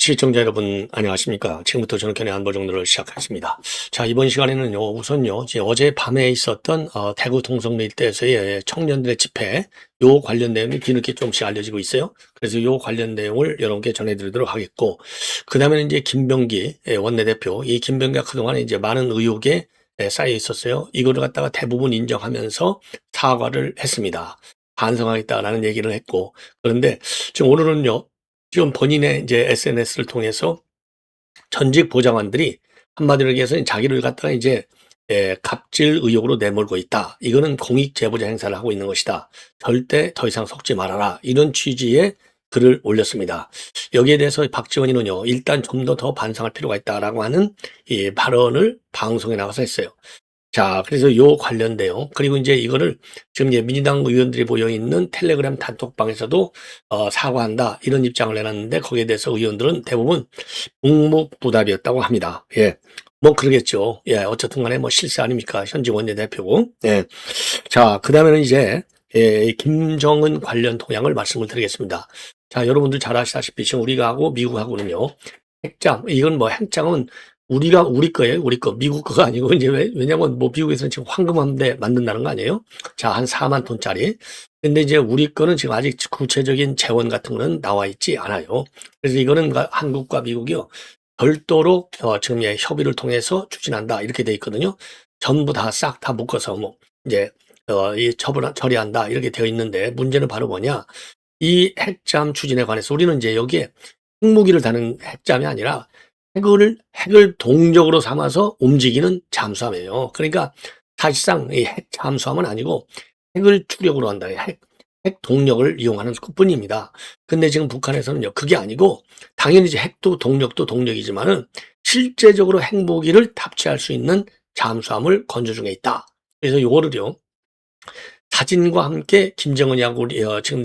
시청자 여러분 안녕하십니까. 지금부터 저는 견해 안보정도를 시작하겠습니다. 자, 이번 시간에는요, 우선요, 이제 어젯밤에 있었던 대구 동성로 일대에서의 청년들의 집회, 요 관련 내용이 뒤늦게 조금씩 알려지고 있어요. 그래서 요 관련 내용을 여러분께 전해드리도록 하겠고, 그 다음에는 이제 김병기 원내대표, 이 김병기가 그동안에 이제 많은 의혹에 쌓여 있었어요. 이거를 갖다가 대부분 인정하면서 사과를 했습니다. 반성하겠다라는 얘기를 했고, 그런데 지금 오늘은요, 지금 본인의 이제 SNS를 통해서 전직 보좌관들이 한마디로 얘기해서 자기를 갖다가 이제 갑질 의혹으로 내몰고 있다. 이거는 공익 제보자 행사를 하고 있는 것이다. 절대 더 이상 속지 말아라. 이런 취지의 글을 올렸습니다. 여기에 대해서 박지원이는요, 일단 좀 더 반성할 필요가 있다라고 하는 이 발언을 방송에 나가서 했어요. 자, 그래서 요 관련돼요. 그리고 이제 이거를 지금 이제 민주당 의원들이 모여있는 텔레그램 단톡방에서도 사과한다 이런 입장을 내놨는데, 거기에 대해서 의원들은 대부분 묵묵부답이었다고 합니다. 예. 뭐 그러겠죠. 예. 어쨌든 간에 뭐 실세 아닙니까? 현직 원내대표고. 예. 자, 그 다음에는 이제 김정은 관련 동향을 말씀을 드리겠습니다. 자, 여러분들 잘 아시다시피 지금 우리가 하고 미국하고는요, 핵잠, 이건 뭐 핵잠은 우리 거예요. 우리 거. 미국 거가 아니고, 이제 왜냐면 뭐 미국에서는 지금 황금함대 만든다는 거 아니에요? 자, 한 4만 톤짜리. 근데 이제 우리 거는 지금 아직 구체적인 재원 같은 거는 나와 있지 않아요. 그래서 이거는 한국과 미국이요, 별도로 지금 협의를 통해서 추진한다. 이렇게 돼 있거든요. 전부 다 싹 다 묶어서 뭐 이제 이 처리한다. 이렇게 되어 있는데, 문제는 바로 뭐냐? 이 핵잠 추진에 관해서 우리는 이제 여기에 핵무기를 다는 핵잠이 아니라 핵을 동력으로 삼아서 움직이는 잠수함이에요. 그러니까 사실상 이 핵 잠수함은 아니고 핵을 추력으로 한다. 핵 동력을 이용하는 것뿐입니다. 근데 지금 북한에서는요, 그게 아니고 당연히 이제 핵도 동력도 동력이지만은 실제적으로 핵무기를 탑재할 수 있는 잠수함을 건조 중에 있다. 그래서 요거를요, 사진과 함께 김정은이하고 우리 지금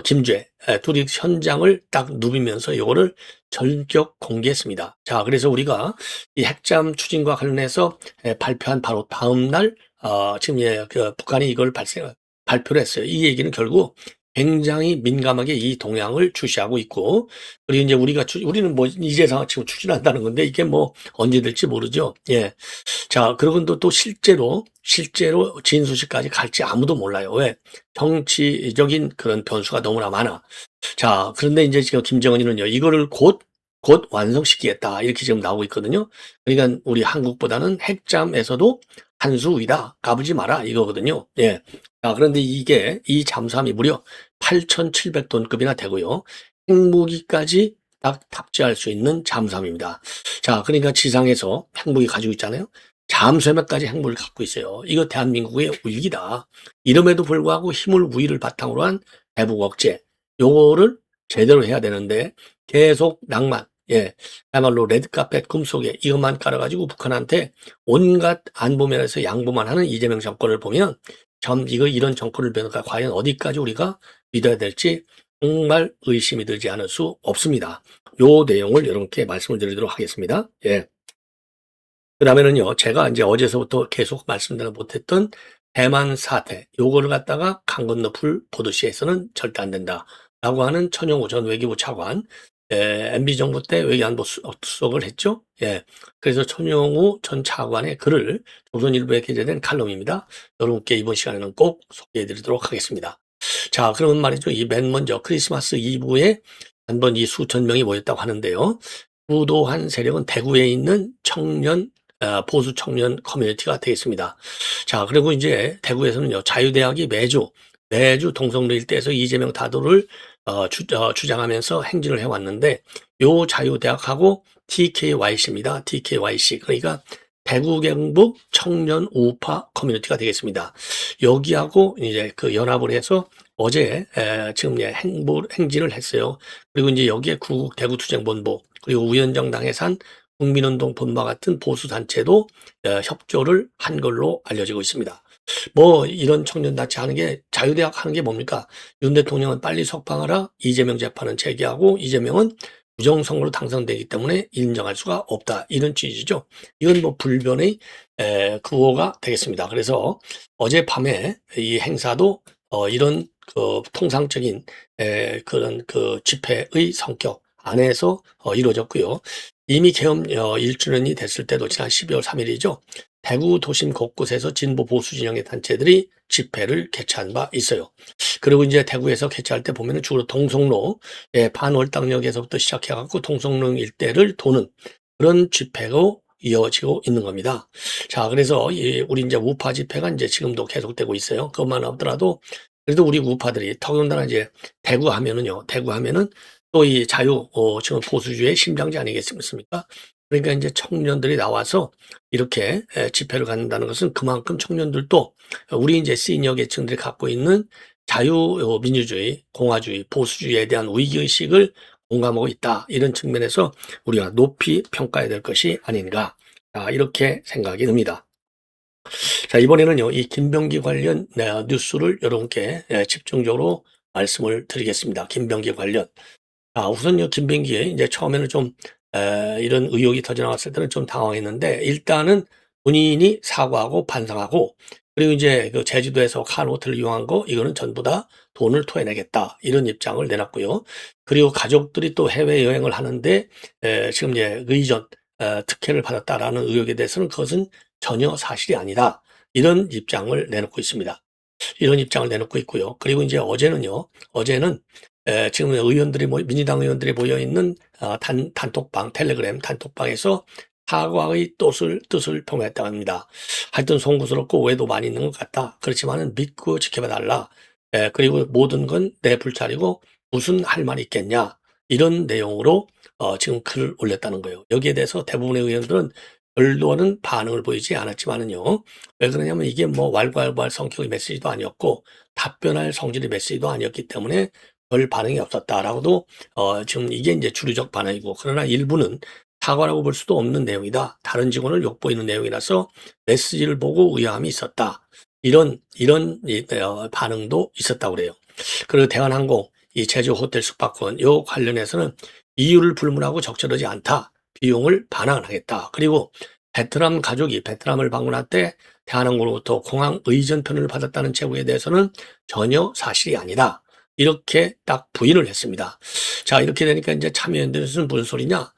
김주애 둘이 현장을 딱 누비면서 요거를 전격 공개했습니다. 자, 그래서 우리가 이 핵잠 추진과 관련해서 발표한 바로 다음 날 지금 북한이 이걸 발표를 했어요. 이 얘기는 결국 굉장히 민감하게 이 동향을 주시하고 있고, 그리고 이제 우리는 뭐 이제서 지금 추진한다는 건데, 이게 뭐 언제 될지 모르죠. 예. 자, 그리고 또 실제로 진수식까지 갈지 아무도 몰라요. 왜? 정치적인 그런 변수가 너무나 많아. 자, 그런데 이제 지금 김정은이는요, 이거를 곧 완성시키겠다. 이렇게 지금 나오고 있거든요. 그러니까 우리 한국보다는 핵잠에서도 한 수 위다. 가보지 마라. 이거거든요. 예. 자, 그런데 이 잠수함이 무려 8,700톤급이나 되고요. 핵무기까지 딱 탑재할 수 있는 잠수함입니다. 자, 그러니까 지상에서 핵무기 가지고 있잖아요. 잠수함에까지 핵무기를 갖고 있어요. 이거 대한민국의 위기다. 이름에도 불구하고 힘을 우위를 바탕으로 한 대북 억제. 요거를 제대로 해야 되는데 계속 낭만, 그야말로 레드카펫 금속에 이것만 깔아가지고 북한한테 온갖 안보면에서 양보만 하는 이재명 정권을 보면 이런 정권을 보니까 과연 어디까지 우리가 믿어야 될지 정말 의심이 들지 않을 수 없습니다. 요 내용을 여러분께 말씀을 드리도록 하겠습니다. 예. 그 다음에는요, 제가 이제 어제서부터 계속 말씀드려 못했던 대만 사태, 요거를 갖다가 강 건너 불 보듯이 해서는 절대 안 된다. 라고 하는 천용우 전 외교부 차관, MB 정부 때 외교안보 수석을 했죠. 예. 그래서 천용우 전 차관의 글을 조선일보에 게재된 칼럼입니다. 여러분께 이번 시간에는 꼭 소개해 드리도록 하겠습니다. 자, 그러면 말이죠. 맨 먼저 크리스마스 이브에 한번 이 수천 명이 모였다고 하는데요. 주도한 세력은 대구에 있는 보수 청년 커뮤니티가 되겠습니다. 자, 그리고 이제 대구에서는요, 자유대학이 매주 동성로 일대에서 이재명 다도를 주장하면서 행진을 해왔는데, 요 자유대학하고 TKYC입니다. TKYC. 그러니까 대구 경북 청년 우파 커뮤니티가 되겠습니다. 여기하고 이제 그 연합을 해서 어제 지금 행진을 했어요. 그리고 이제 여기에 대구투쟁본부, 그리고 우연정당에 산 국민운동 본부와 같은 보수단체도 협조를 한 걸로 알려지고 있습니다. 뭐 이런 청년단체 하는 게, 자유대학 하는 게 뭡니까? 윤 대통령은 빨리 석방하라, 이재명 재판은 재개하고, 이재명은 부정선거로 당선되기 때문에 인정할 수가 없다. 이런 취지죠. 이건 뭐 불변의 구호가 되겠습니다. 그래서 어젯밤에 이 행사도 이런 그 통상적인 그런 그 집회의 성격 안에서 이루어졌고요. 이미 계엄 1주년이 됐을 때도 지난 12월 3일이죠. 대구 도심 곳곳에서 진보 보수 진영의 단체들이 집회를 개최한 바 있어요. 그리고 이제 대구에서 개최할 때 보면은 주로 동성로 반월당역에서부터 시작해갖고 동성로 일대를 도는 그런 집회로 이어지고 있는 겁니다. 자, 그래서 우리 이제 우파 집회가 이제 지금도 계속되고 있어요. 그것만 없더라도 그래도 우리 우파들이 더군다나 이제 대구 하면은요, 대구 하면은 또 이 자유, 지금 보수주의 심장지 아니겠습니까? 그러니까 이제 청년들이 나와서 이렇게 집회를 갖는다는 것은 그만큼 청년들도 우리 이제 시니어 계층들이 갖고 있는 자유민주주의, 공화주의, 보수주의에 대한 위기의식을 공감하고 있다. 이런 측면에서 우리가 높이 평가해야 될 것이 아닌가. 이렇게 생각이 듭니다. 자, 이번에는요, 이 김병기 관련 뉴스를 여러분께 집중적으로 말씀을 드리겠습니다. 김병기 관련. 우선요, 김병기, 이제 처음에는 좀, 이런 의혹이 터져나왔을 때는 좀 당황했는데, 일단은 본인이 사과하고 반성하고, 그리고 이제 그 제주도에서 칸 호텔을 이용한 거, 이거는 전부 다 돈을 토해내겠다. 이런 입장을 내놨고요. 그리고 가족들이 또 해외여행을 하는데, 지금 이제 의전, 특혜를 받았다라는 의혹에 대해서는 그것은 전혀 사실이 아니다. 이런 입장을 내놓고 있습니다. 이런 입장을 내놓고 있고요. 그리고 이제 어제는 지금 민주당 의원들이 모여 있는 단톡방, 텔레그램 단톡방에서 사과의 뜻을 표명했다고 합니다. 하여튼 송구스럽고 오해도 많이 있는 것 같다. 그렇지만은 믿고 지켜봐 달라. 그리고 모든 건 내 불찰이고 무슨 할 말이 있겠냐. 이런 내용으로 지금 글을 올렸다는 거예요. 여기에 대해서 대부분의 의원들은 별도는 반응을 보이지 않았지만은요. 왜 그러냐면 이게 뭐 왈가왈부할 성격의 메시지도 아니었고 답변할 성질의 메시지도 아니었기 때문에 별 반응이 없었다라고도 지금 이게 이제 주류적 반응이고, 그러나 일부는 사과라고 볼 수도 없는 내용이다. 다른 직원을 욕보이는 내용이라서 메시지를 보고 의아함이 있었다. 이런 반응도 있었다고 그래요. 그리고 대한항공 이 제주 호텔 숙박권 요 관련해서는 이유를 불문하고 적절하지 않다. 비용을 반환하겠다. 그리고 베트남 가족이 베트남을 방문할 때 대한항공으로부터 공항 의전편을 받았다는 제보에 대해서는 전혀 사실이 아니다. 이렇게 딱 부인을 했습니다. 자, 이렇게 되니까 이제 참여연대에서는 무슨 소리냐?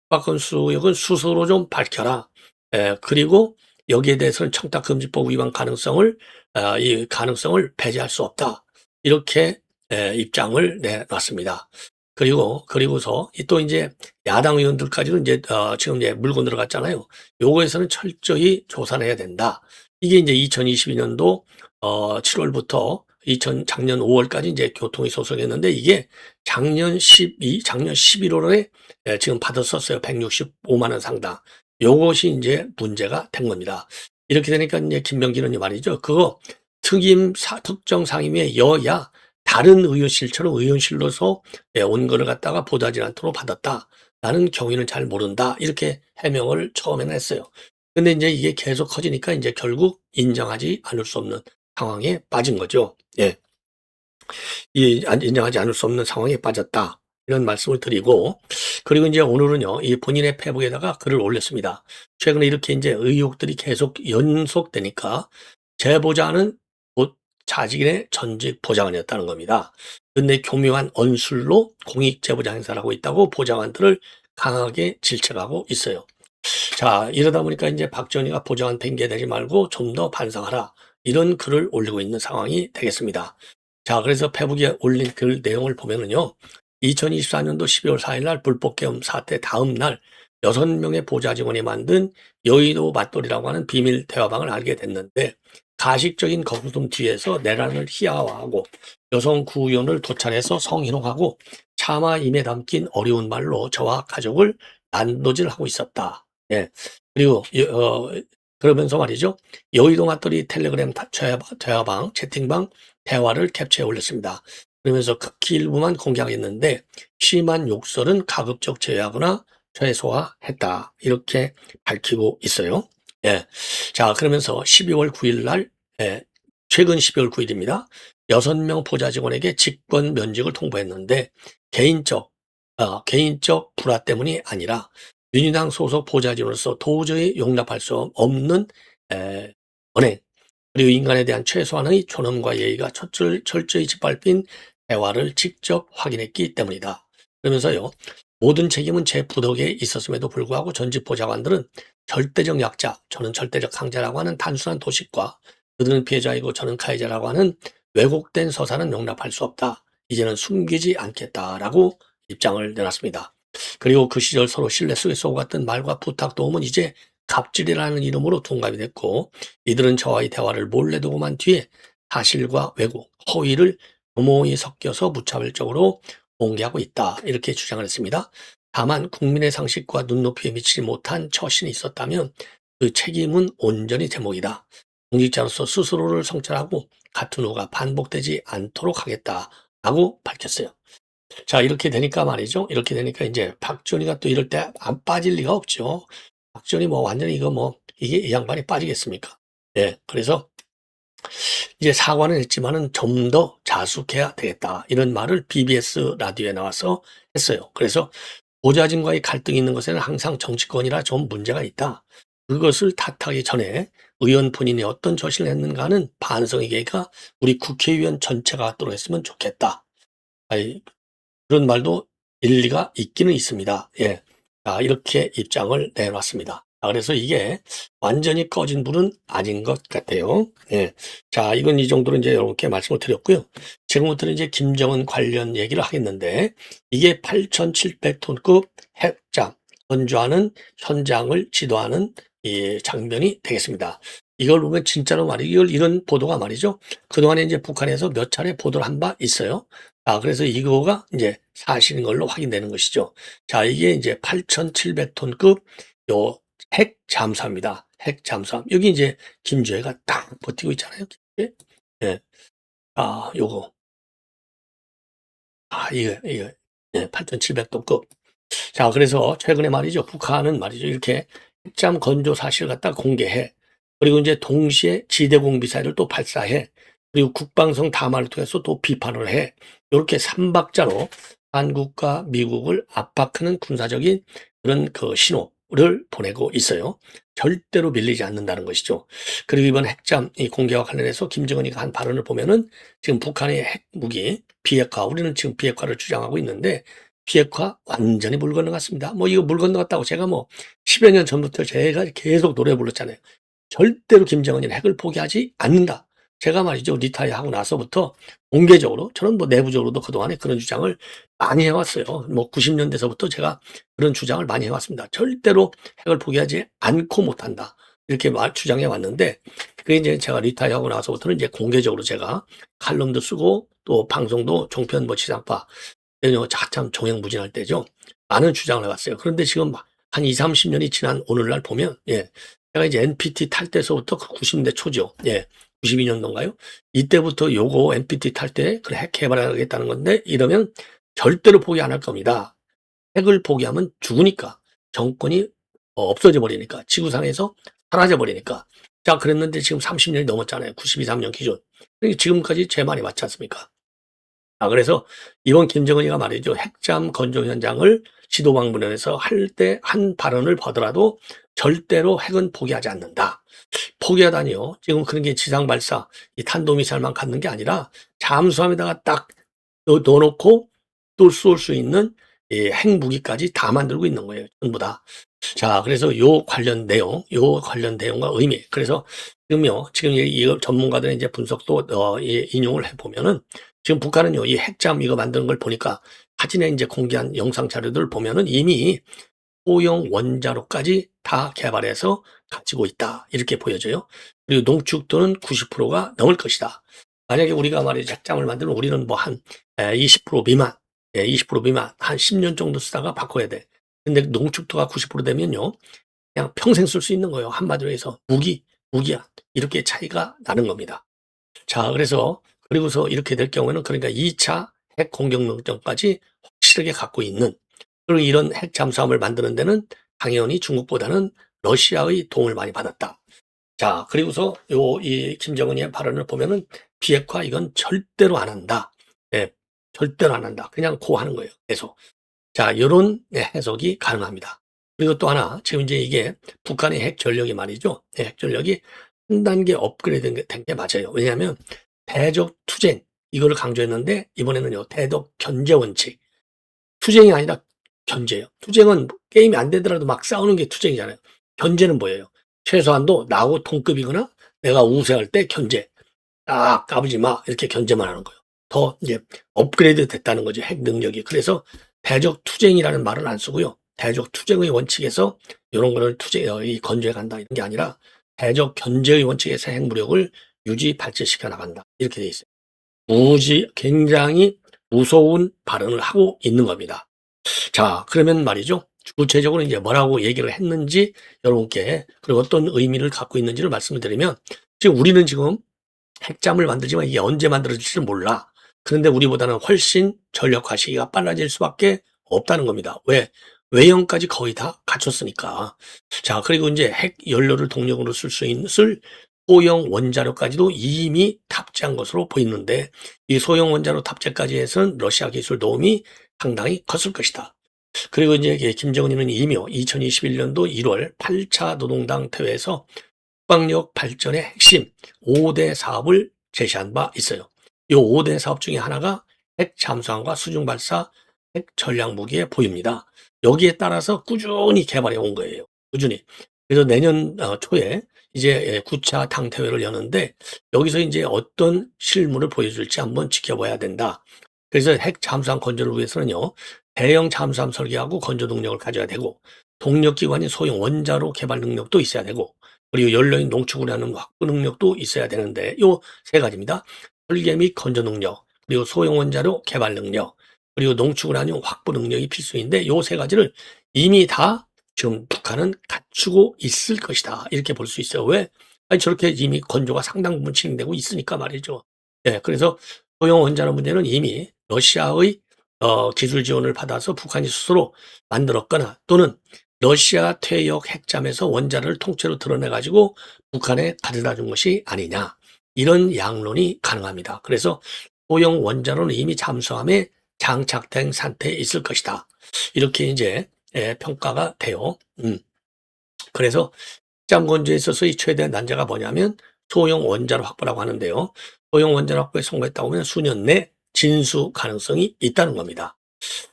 숙박권 수역은 스스로 좀 밝혀라. 그리고 여기에 대해서는 청탁금지법 위반 가능성을 이 가능성을 배제할 수 없다. 이렇게 입장을 내놨습니다. 그리고서 또 이제 야당 의원들까지도 이제 지금 이제 물고 들어갔잖아요. 요거에서는 철저히 조사를 해야 된다. 이게 이제 2022년도 7월부터 작년 5월까지 이제 교통위 소송했는데 이게 작년 11월에 지금 받았었어요. 165만 원 상당. 요것이 이제 문제가 된 겁니다. 이렇게 되니까 이제 김병기는 말이죠. 그거 특정 상임위의 여야 다른 의원실처럼 의원실로서 온 거를 갖다가 보도하지 않도록 받았다. 나는 경위는 잘 모른다. 이렇게 해명을 처음에는 했어요. 근데 이제 이게 계속 커지니까 이제 결국 인정하지 않을 수 없는 상황에 빠진 거죠. 예. 인정하지 않을 수 없는 상황에 빠졌다. 이런 말씀을 드리고, 그리고 이제 오늘은요, 이 본인의 페북에다가 글을 올렸습니다. 최근에 이렇게 이제 의혹들이 계속 연속되니까 제보자는 곧 자신의 전직 보좌관이었다는 겁니다. 근데 교묘한 언술로 공익 제보자 행사를 하고 있다고 보좌관들을 강하게 질책하고 있어요. 자, 이러다 보니까 이제 박지원이가 보좌관 핑계대지 말고 좀 더 반성하라. 이런 글을 올리고 있는 상황이 되겠습니다. 자, 그래서 페북에 올린 글 내용을 보면은요, 2024년도 12월 4일 날 불법 계엄 사태 다음 날 6명의 보좌 직원이 만든 여의도 맞돌이라고 하는 비밀 대화방을 알게 됐는데, 가식적인 거부심 뒤에서 내란을 희화화하고 여성 구의원을 도찰해서 성희롱하고 차마임에 담긴 어려운 말로 저와 가족을 난도질하고 있었다. 예. 그리고 그러면서 말이죠. 여의도 맞돌이 텔레그램 대화방, 채팅방 대화를 캡처해 올렸습니다. 그러면서 극히 일부만 공개하겠는데 심한 욕설은 가급적 제외하거나 최소화했다. 이렇게 밝히고 있어요. 예. 자, 그러면서 12월 9일 날, 최근 12월 9일입니다. 6명 보좌 직원에게 직권 면직을 통보했는데 개인적 개인적 불화 때문이 아니라 민주당 소속 보좌진으로서 도저히 용납할 수 없는 언행, 그리고 인간에 대한 최소한의 존엄과 예의가 철저히 짓밟힌 대화를 직접 확인했기 때문이다. 그러면서요, 모든 책임은 제 부덕에 있었음에도 불구하고 전직 보좌관들은 절대적 약자, 저는 절대적 강자라고 하는 단순한 도식과 그들은 피해자이고 저는 가해자라고 하는 왜곡된 서사는 용납할 수 없다. 이제는 숨기지 않겠다라고 입장을 내놨습니다. 그리고 그 시절 서로 신뢰 속에서 오갔던 말과 부탁 도움은 이제 갑질이라는 이름으로 둔갑이 됐고, 이들은 저와의 대화를 몰래 두고만 뒤에 사실과 왜곡, 허위를 교모히 섞여서 무차별적으로 공개하고 있다. 이렇게 주장을 했습니다. 다만 국민의 상식과 눈높이에 미치지 못한 처신이 있었다면 그 책임은 온전히 제목이다. 공직자로서 스스로를 성찰하고 같은 후가 반복되지 않도록 하겠다라고 밝혔어요. 자, 이렇게 되니까 말이죠. 이렇게 되니까 이제 박지원이가 또 이럴 때 안 빠질 리가 없죠. 박지원이 뭐 완전히 이거 뭐 이게 이 양반이 빠지겠습니까? 예, 그래서 이제 사과는 했지만은 좀 더 자숙해야 되겠다. 이런 말을 BBS 라디오에 나와서 했어요. 그래서 보좌진과의 갈등이 있는 것에는 항상 정치권이라 좀 문제가 있다. 그것을 탓하기 전에 의원 본인이 어떤 처신을 했는가는 반성의 기회가 우리 국회의원 전체가 갖도록 했으면 좋겠다. 아이, 그런 말도 일리가 있기는 있습니다. 예. 이렇게 입장을 내놨습니다. 그래서 이게 완전히 꺼진 불은 아닌 것 같아요. 예. 자, 이건 이 정도로 이제 여러분께 말씀을 드렸고요. 지금부터는 이제 김정은 관련 얘기를 하겠는데, 이게 8,700톤급 핵잠 건조하는 현장을 지도하는 이 장면이 되겠습니다. 이걸 보면 진짜로 말이죠. 이런 보도가 말이죠. 그동안에 이제 북한에서 몇 차례 보도를 한 바 있어요. 그래서 이거가 이제 사실인 걸로 확인되는 것이죠. 자, 이게 이제 8,700톤급 요 핵 잠수함입니다. 핵 잠수함. 여기 이제 김주애가 딱 버티고 있잖아요. 김주애. 예. 요거. 이거. 예, 8,700톤급. 자, 그래서 최근에 말이죠. 북한은 말이죠. 이렇게 핵잠 건조 사실을 갖다 공개해. 그리고 이제 동시에 지대공 미사일을 또 발사해. 그리고 국방성 담화를 통해서 또 비판을 해. 이렇게 삼박자로 한국과 미국을 압박하는 군사적인 그런 그 신호를 보내고 있어요. 절대로 밀리지 않는다는 것이죠. 그리고 이번 핵잠 이 공개와 관련해서 김정은이가 한 발언을 보면은 지금 북한의 핵무기 비핵화, 우리는 지금 비핵화를 주장하고 있는데 비핵화 완전히 물 건너갔습니다. 뭐 이거 물 건너갔다고 제가 뭐 10여 년 전부터 제가 계속 노래 불렀잖아요. 절대로 김정은이는 핵을 포기하지 않는다. 제가 말이죠. 리타이어하고 나서부터 공개적으로 저는 뭐 내부적으로도 그동안에 그런 주장을 많이 해왔어요. 뭐 90년대서부터 제가 그런 주장을 많이 해왔습니다. 절대로 핵을 포기하지 않고 못한다. 이렇게 주장해 왔는데 그게 이제 제가 리타이어하고 나서부터는 이제 공개적으로 제가 칼럼도 쓰고 또 방송도 종편 뭐 지상파 참 종횡무진할 때죠. 많은 주장을 해왔어요. 그런데 지금 한 20-30년이 지난 오늘날 보면 제가 이제 NPT 탈 때서부터 그 90년대 초죠. 92년도인가요? 이때부터 요거 NPT 탈 때 그래 핵 개발하겠다는 건데 이러면 절대로 포기 안 할 겁니다. 핵을 포기하면 죽으니까 정권이 없어져 버리니까 지구상에서 사라져 버리니까. 자, 그랬는데 지금 30년이 넘었잖아요. 92-3년 기준. 지금까지 제 말이 맞지 않습니까? 그래서 이번 김정은이가 말이죠. 핵잠 건조 현장을 지도 방문해서 할 때 한 발언을 보더라도 절대로 핵은 포기하지 않는다. 포기하다니요. 지금 그런 게 지상 발사, 이 탄도미사일만 갖는 게 아니라 잠수함에다가 딱 넣어놓고 또 쏠 수 있는 이 핵무기까지 다 만들고 있는 거예요. 전부 다. 자, 그래서 요 관련 내용과 의미. 그래서 지금 이 전문가들의 이제 분석도 인용을 해보면은 지금 북한은요, 이 핵잠 이거 만드는 걸 보니까 사진에 이제 공개한 영상 자료들을 보면은 이미 소형 원자로까지 다 개발해서 가지고 있다. 이렇게 보여져요. 그리고 농축도는 90%가 넘을 것이다. 만약에 우리가 말이죠, 핵잠을 만들면 우리는 뭐 한 20% 미만, 20% 미만, 한 10년 정도 쓰다가 바꿔야 돼. 근데 농축도가 90% 되면요, 그냥 평생 쓸 수 있는 거예요. 한마디로 해서 무기야. 이렇게 차이가 나는 겁니다. 자, 그리고서 이렇게 될 경우에는 그러니까 2차 핵 공격 능력까지 확실하게 갖고 있는 그리고 이런 핵 잠수함을 만드는 데는 당연히 중국보다는 러시아의 도움을 많이 받았다. 자, 그리고서 이 김정은이의 발언을 보면은 비핵화 이건 절대로 안 한다. 절대로 안 한다. 그냥 고하는 거예요. 계속. 자, 요런 해석이 가능합니다. 그리고 또 하나, 지금 이제 이게 북한의 핵 전력이 말이죠. 핵 전력이 한 단계 업그레이드 된 게 맞아요. 왜냐하면 대적 투쟁, 이거를 강조했는데, 이번에는요, 대적 견제 원칙. 투쟁이 아니라 견제예요. 투쟁은 게임이 안 되더라도 막 싸우는 게 투쟁이잖아요. 견제는 뭐예요? 최소한도 나하고 동급이거나 내가 우세할 때 견제. 아, 까부지 마. 이렇게 견제만 하는 거예요. 더 이제 업그레이드 됐다는 거죠. 핵 능력이. 그래서 대적 투쟁이라는 말을 안 쓰고요. 대적 투쟁의 원칙에서 이런 거를 이 건조해 간다 이런 게 아니라 대적 견제의 원칙에서 핵무력을 유지 발전시켜 나간다. 이렇게 돼 있어요. 굉장히 무서운 발언을 하고 있는 겁니다. 자, 그러면 말이죠. 구체적으로 이제 뭐라고 얘기를 했는지 여러분께 그리고 어떤 의미를 갖고 있는지를 말씀을 드리면 지금 우리는 지금 핵잠을 만들지만 이게 언제 만들어질지 몰라. 그런데 우리보다는 훨씬 전력화 시기가 빨라질 수밖에 없다는 겁니다. 왜? 외형까지 거의 다 갖췄으니까. 자, 그리고 이제 핵 연료를 동력으로 쓸 수 있는 소형 원자로까지도 이미 탑재한 것으로 보이는데 이 소형 원자로 탑재까지 해서는 러시아 기술 도움이 상당히 컸을 것이다. 그리고 이제 김정은이는 이미 2021년도 1월 8차 노동당 대회에서 국방력 발전의 핵심 5대 사업을 제시한 바 있어요. 이 5대 사업 중에 하나가 핵 잠수함과 수중 발사 핵 전략 무기에 보입니다. 여기에 따라서 꾸준히 개발해 온 거예요. 꾸준히. 그래서 내년 초에 이제 9차 당대회를 여는데 여기서 이제 어떤 실물을 보여줄지 한번 지켜봐야 된다. 그래서 핵 잠수함 건조를 위해서는요. 대형 잠수함 설계하고 건조 동력을 가져야 되고 동력기관인 소형 원자로 개발 능력도 있어야 되고 그리고 연료인 농축을 하는 확보 능력도 있어야 되는데 요 세 가지입니다. 설계 및 건조 능력, 그리고 소형 원자로 개발 능력, 그리고 농축을 하는 확보 능력이 필수인데 요 세 가지를 이미 다 지금 북한은 갖추고 있을 것이다. 이렇게 볼 수 있어요. 왜? 아니, 저렇게 이미 건조가 상당 부분 진행되고 있으니까 말이죠. 예, 그래서 소형 원자로 문제는 이미 러시아의 기술 지원을 받아서 북한이 스스로 만들었거나 또는 러시아 퇴역 핵잠에서 원자를 통째로 드러내가지고 북한에 가져다 준 것이 아니냐. 이런 양론이 가능합니다. 그래서 소형 원자로는 이미 잠수함에 장착된 상태에 있을 것이다. 이렇게 이제 평가가 돼요. 그래서 핵잠 건조에 있어서 이 최대 난제가 뭐냐면 소형 원자로 확보라고 하는데요. 소형 원자로 확보에 성공했다고 하면 수년 내 진수 가능성이 있다는 겁니다.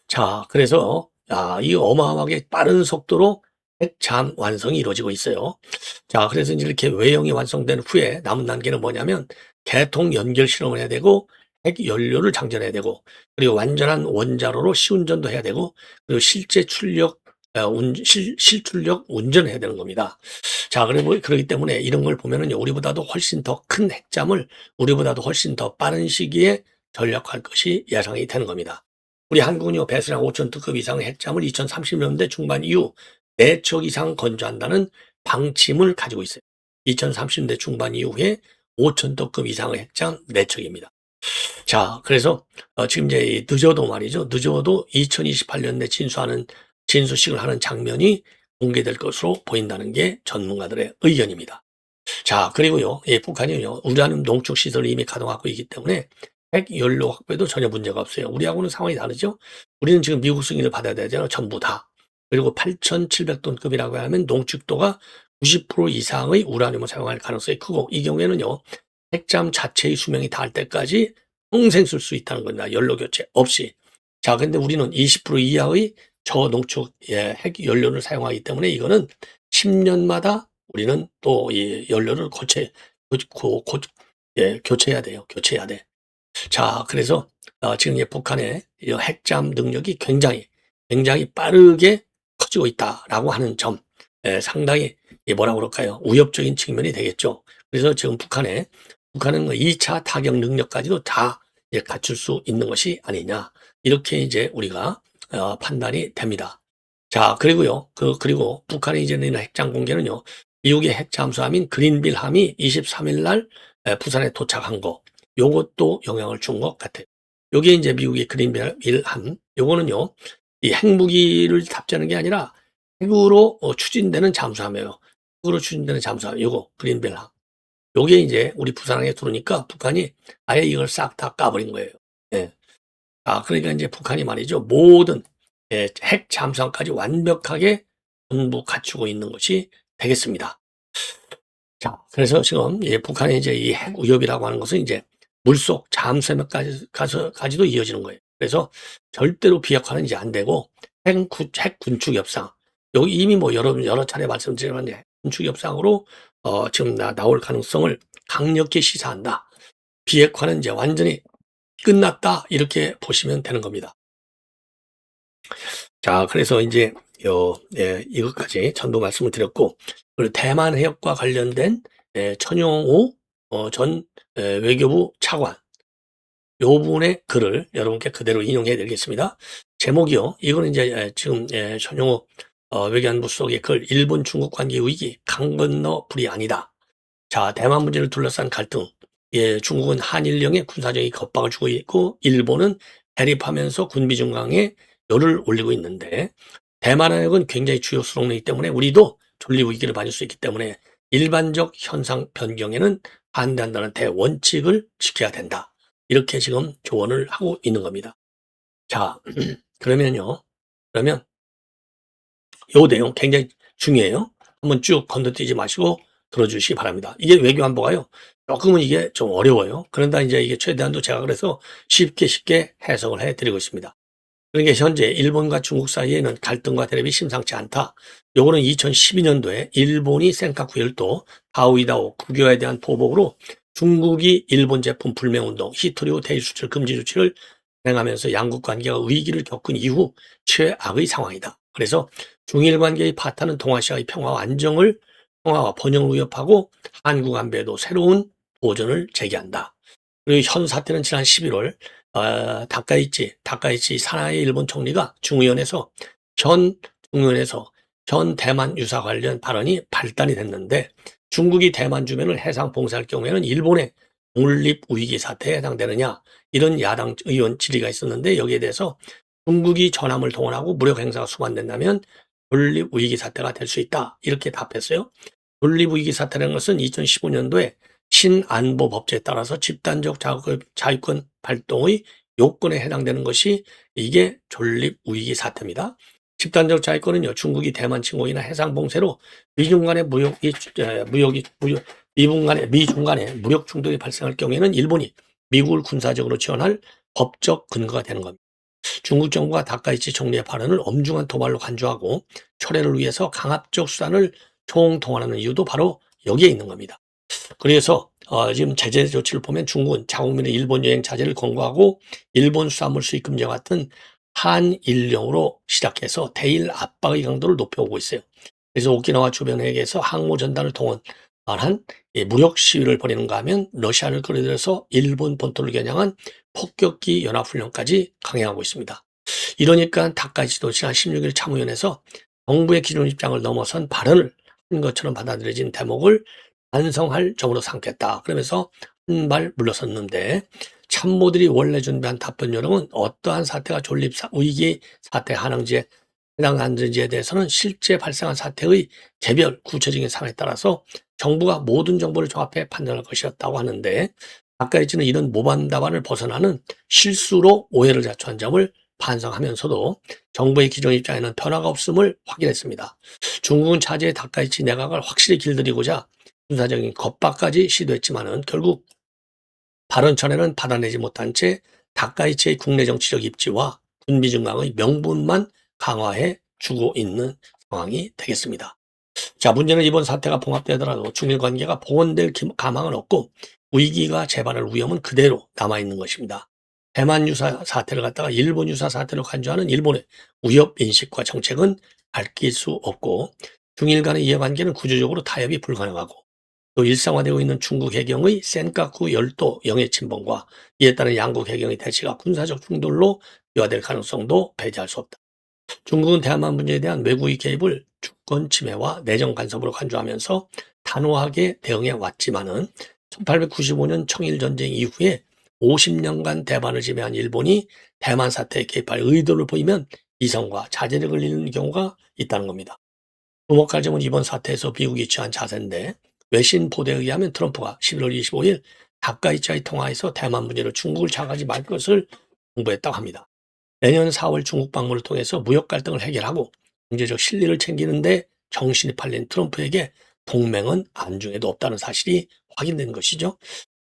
자, 그래서 이 어마어마하게 빠른 속도로 핵잠 완성이 이루어지고 있어요. 자, 그래서 이제 이렇게 외형이 완성된 후에 남은 단계는 뭐냐면 개통 연결 실험을 해야 되고 핵 연료를 장전해야 되고 그리고 완전한 원자로로 시운전도 해야 되고 그리고 실제 출력 실출력 운전을 해야 되는 겁니다. 자, 그리고 그렇기 때문에 이런 걸 보면은요, 우리보다도 훨씬 더 큰 핵잠을 우리보다도 훨씬 더 빠른 시기에 전략할 것이 예상이 되는 겁니다. 우리 한국은요, 배수량 5,000톤급 이상의 핵잠을 2030년대 중반 이후 4척 이상 건조한다는 방침을 가지고 있어요. 2030년대 중반 이후에 5,000톤급 이상의 핵잠 4척입니다. 자, 그래서 지금 이제 늦어도 말이죠. 늦어도 2028년에 진수식을 하는 장면이 공개될 것으로 보인다는 게 전문가들의 의견입니다. 자, 그리고요, 북한이요, 우라늄 농축 시설을 이미 가동하고 있기 때문에 핵 연료 확보에도 전혀 문제가 없어요. 우리하고는 상황이 다르죠. 우리는 지금 미국 승인을 받아야 되잖아요. 전부 다. 그리고 8,700톤급이라고 하면 농축도가 90% 이상의 우라늄을 사용할 가능성이 크고 이 경우에는요. 핵잠 자체의 수명이 닿을 때까지 평생 쓸 수 있다는 겁니다. 연료 교체 없이. 자, 근데 우리는 20% 이하의 저농축 핵 연료를 사용하기 때문에 이거는 10년마다 우리는 또 이 연료를 교체해야 돼요. 교체해야 돼. 자, 그래서 지금 북한의 핵잠 능력이 굉장히 빠르게 커지고 있다라고 하는 점, 상당히 뭐라고 그럴까요? 위협적인 측면이 되겠죠. 그래서 지금 북한은 2차 타격 능력까지도 다 갖출 수 있는 것이 아니냐. 이렇게 이제 우리가 판단이 됩니다. 자, 그리고요. 그리고 북한의 이제는 핵잠 공개는요. 미국의 핵잠수함인 그린빌함이 23일 날 부산에 도착한 거. 요것도 영향을 준 것 같아요. 요게 이제 미국의 그린빌함. 요거는요. 이 핵무기를 탑재하는 게 아니라 핵으로 추진되는 잠수함이에요. 핵으로 추진되는 잠수함. 요거 그린빌함. 요게 이제 우리 부산항에 들어오니까 북한이 아예 이걸 싹 다 까버린 거예요. 예. 그러니까 이제 북한이 말이죠. 모든 핵 잠수함까지 완벽하게 전부 갖추고 있는 것이 되겠습니다. 자, 그래서 지금 북한의 이제 이 핵 위협이라고 하는 것은 이제 물속 잠수함까지도 이어지는 거예요. 그래서 절대로 비핵화는 이제 안 되고 핵 군축 협상, 여기 이미 뭐 여러 차례 말씀드리지만 핵 군축 협상으로 지금 나올 가능성을 강력히 시사한다. 비핵화는 이제 완전히 끝났다, 이렇게 보시면 되는 겁니다. 자, 그래서 이제 이것까지 전부 말씀을 드렸고, 그리고 대만 해협과 관련된 천용호 전 외교부 차관, 요 부분의 글을 여러분께 그대로 인용해 드리겠습니다. 제목이요, 이거는 이제 지금 천용호 외교안보 수석의 글, 일본 중국 관계 위기 강 건너 불이 아니다. 자, 대만 문제를 둘러싼 갈등, 중국은 한일령에 군사적인 겁박을 주고 있고, 일본은 대립하면서 군비 중강에 열을 올리고 있는데, 대만 해역은 굉장히 주요 수로이기 때문에 우리도 존립 위기를 맞을 수 있기 때문에 일반적 현상 변경에는 반대한다는 대원칙을 지켜야 된다. 이렇게 지금 조언을 하고 있는 겁니다. 자, 그러면 요 내용 굉장히 중요해요. 한번 쭉 건너뛰지 마시고 들어주시기 바랍니다. 이게 외교안보가요, 조금은 이게 좀 어려워요. 그런다 이제 이게 최대한도 제가 그래서 쉽게 해석을 해드리고 있습니다. 그러니까 현재 일본과 중국 사이에는 갈등과 대립이 심상치 않다. 요거는 2012년도에 일본이 센카쿠 열도 다오이다오 국유화에 대한 보복으로 중국이 일본 제품 불매운동, 히토리오 대일 수출 금지 조치를 행하면서 양국 관계가 위기를 겪은 이후 최악의 상황이다. 그래서 중일 관계의 파탄은 동아시아의 평화와 평화와 번영을 위협하고 한국 안배에도 새로운 도전을 제기한다. 그리고 현 사태는 지난 11월 다카이치 사나이 일본 총리가 중의원에서 전 대만 유사 관련 발언이 발단이 됐는데, 중국이 대만 주변을 해상 봉쇄할 경우에는 일본의 독립 위기 사태에 해당되느냐, 이런 야당 의원 질의가 있었는데, 여기에 대해서 중국이 전함을 동원하고 무력 행사가 수반된다면 독립 위기 사태가 될 수 있다, 이렇게 답했어요. 독립 위기 사태라는 것은 2015년도에 신안보 법제에 따라서 집단적 자유권 발동의 요건에 해당되는 것이 이게 존립 위기 사태입니다. 집단적 자유권은요, 중국이 대만 침공이나 해상 봉쇄로 미중 간의 미중 간의 무력 충돌이 발생할 경우에는 일본이 미국을 군사적으로 지원할 법적 근거가 되는 겁니다. 중국 정부가 다카이치 총리의 발언을 엄중한 도발로 간주하고 철회를 위해서 강압적 수단을 총동원하는 이유도 바로 여기에 있는 겁니다. 그래서 지금 제재 조치를 보면 중국은 자국민의 일본 여행 자제를 권고하고 일본 수산물 수입 금지와 같은 한일령으로 시작해서 대일 압박의 강도를 높여오고 있어요. 그래서 오키나와 주변 해역에서 항모 전단을 동원한 무력 시위를 벌이는가 하면 러시아를 끌어들여서 일본 본토를 겨냥한 폭격기 연합훈련까지 강행하고 있습니다. 이러니까 다카이치도 지난 16일 참의원에서 정부의 기존 입장을 넘어선 발언을 한 것처럼 받아들여진 대목을 반성할 점으로 삼겠다, 그러면서 한 발 물러섰는데, 참모들이 원래 준비한 답변 요령은 어떠한 사태가 존립 위기 사태 한항지에 해당하는지에 대해서는 실제 발생한 사태의 개별 구체적인 상황에 따라서 정부가 모든 정보를 종합해 판단할 것이었다고 하는데, 다카이치는 이런 모반 답안을 벗어나는 실수로 오해를 자초한 점을 반성하면서도 정부의 기존 입장에는 변화가 없음을 확인했습니다. 중국은 차제의 다카이치 내각을 확실히 길들이고자 군사적인 겁박까지 시도했지만은 결국 발언 전에는 받아내지 못한 채 다카이치의 국내 정치적 입지와 군비 중강의 명분만 강화해 주고 있는 상황이 되겠습니다. 자, 문제는 이번 사태가 봉합되더라도 중일 관계가 복원될 가망은 없고 위기가 재발할 위험은 그대로 남아있는 것입니다. 대만 유사 사태를 갖다가 일본 유사 사태로 간주하는 일본의 위협 인식과 정책은 밝힐 수 없고, 중일 간의 이해관계는 구조적으로 타협이 불가능하고, 또 일상화되고 있는 중국 해경의 센카쿠 열도 영해 침범과 이에 따른 양국 해경의 대치가 군사적 충돌로 비화될 가능성도 배제할 수 없다. 중국은 대한만 문제에 대한 외국의 개입을 주권 침해와 내정 간섭으로 간주하면서 단호하게 대응해 왔지만은 1895년 청일 전쟁 이후에 50년간 대만을 지배한 일본이 대만 사태에 개입할 의도를 보이면 이성과 자제를 걸리는 경우가 있다는 겁니다. 주목할 점은 이번 사태에서 미국이 취한 자세인데, 외신 보도에 의하면 트럼프가 11월 25일 다카이치와의 통화에서 대만 문제로 중국을 자극하지 말 것을 공보했다고 합니다. 내년 4월 중국 방문을 통해서 무역 갈등을 해결하고 경제적 실리를 챙기는데 정신이 팔린 트럼프에게 동맹은 안중에도 없다는 사실이 확인된 것이죠.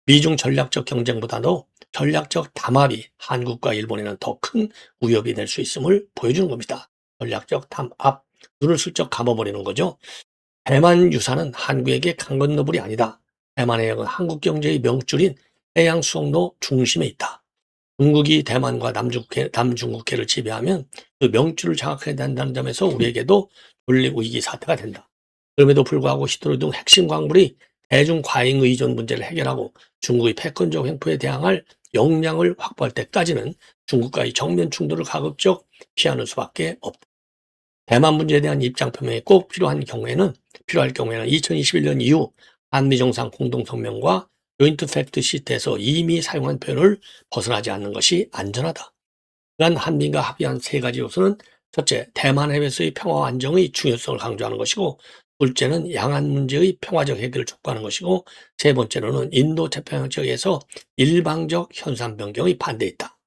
미중 전략적 경쟁보다도 전략적 담합이 한국과 일본에는 더 큰 위협이 될 수 있음을 보여주는 겁니다. 전략적 담합, 눈을 슬쩍 감아버리는 거죠. 대만 유사는 한국에게 강 건너물이 아니다. 대만 해역은 한국 경제의 명줄인 해양 수송로 중심에 있다. 중국이 대만과 남중국해를 지배하면 그 명줄을 장악해야 된다는 점에서 우리에게도 전략 위기 사태가 된다. 그럼에도 불구하고 히드로 등 핵심 광물이 대중 과잉 의존 문제를 해결하고 중국의 패권적 횡포에 대항할 역량을 확보할 때까지는 중국과의 정면 충돌을 가급적 피하는 수밖에 없다. 대만 문제에 대한 입장 표명이 꼭 필요할 경우에는 2021년 이후 한미 정상 공동성명과 조인트 팩트 시트에서 이미 사용한 표현을 벗어나지 않는 것이 안전하다. 그간 한미가 합의한 세 가지 요소는 첫째, 대만 해외에서의 평화와 안정의 중요성을 강조하는 것이고, 둘째는 양안 문제의 평화적 해결을 촉구하는 것이고, 세 번째로는 인도 태평양 지역에서 일방적 현상 변경의 반대에 있다.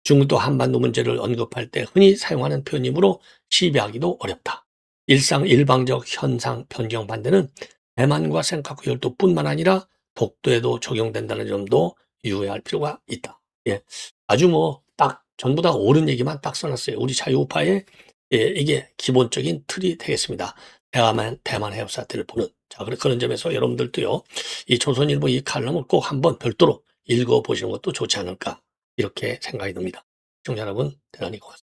중국도 한반도 문제를 언급할 때 흔히 사용하는 표현이므로 시비하기도 어렵다. 일방적 현상 변경 반대는 대만과 센카쿠 열도뿐만 아니라 독도에도 적용된다는 점도 유의할 필요가 있다. 예, 아주 딱 전부 다 옳은 얘기만 딱 써놨어요. 우리 자유우파의 이게 기본적인 틀이 되겠습니다. 대만 해협 사태를 보는. 자, 그런 점에서 여러분들도요, 이 조선일보 이 칼럼을 꼭 한번 별도로 읽어보시는 것도 좋지 않을까, 이렇게 생각이 듭니다. 시청자 여러분, 대단히 고맙습니다.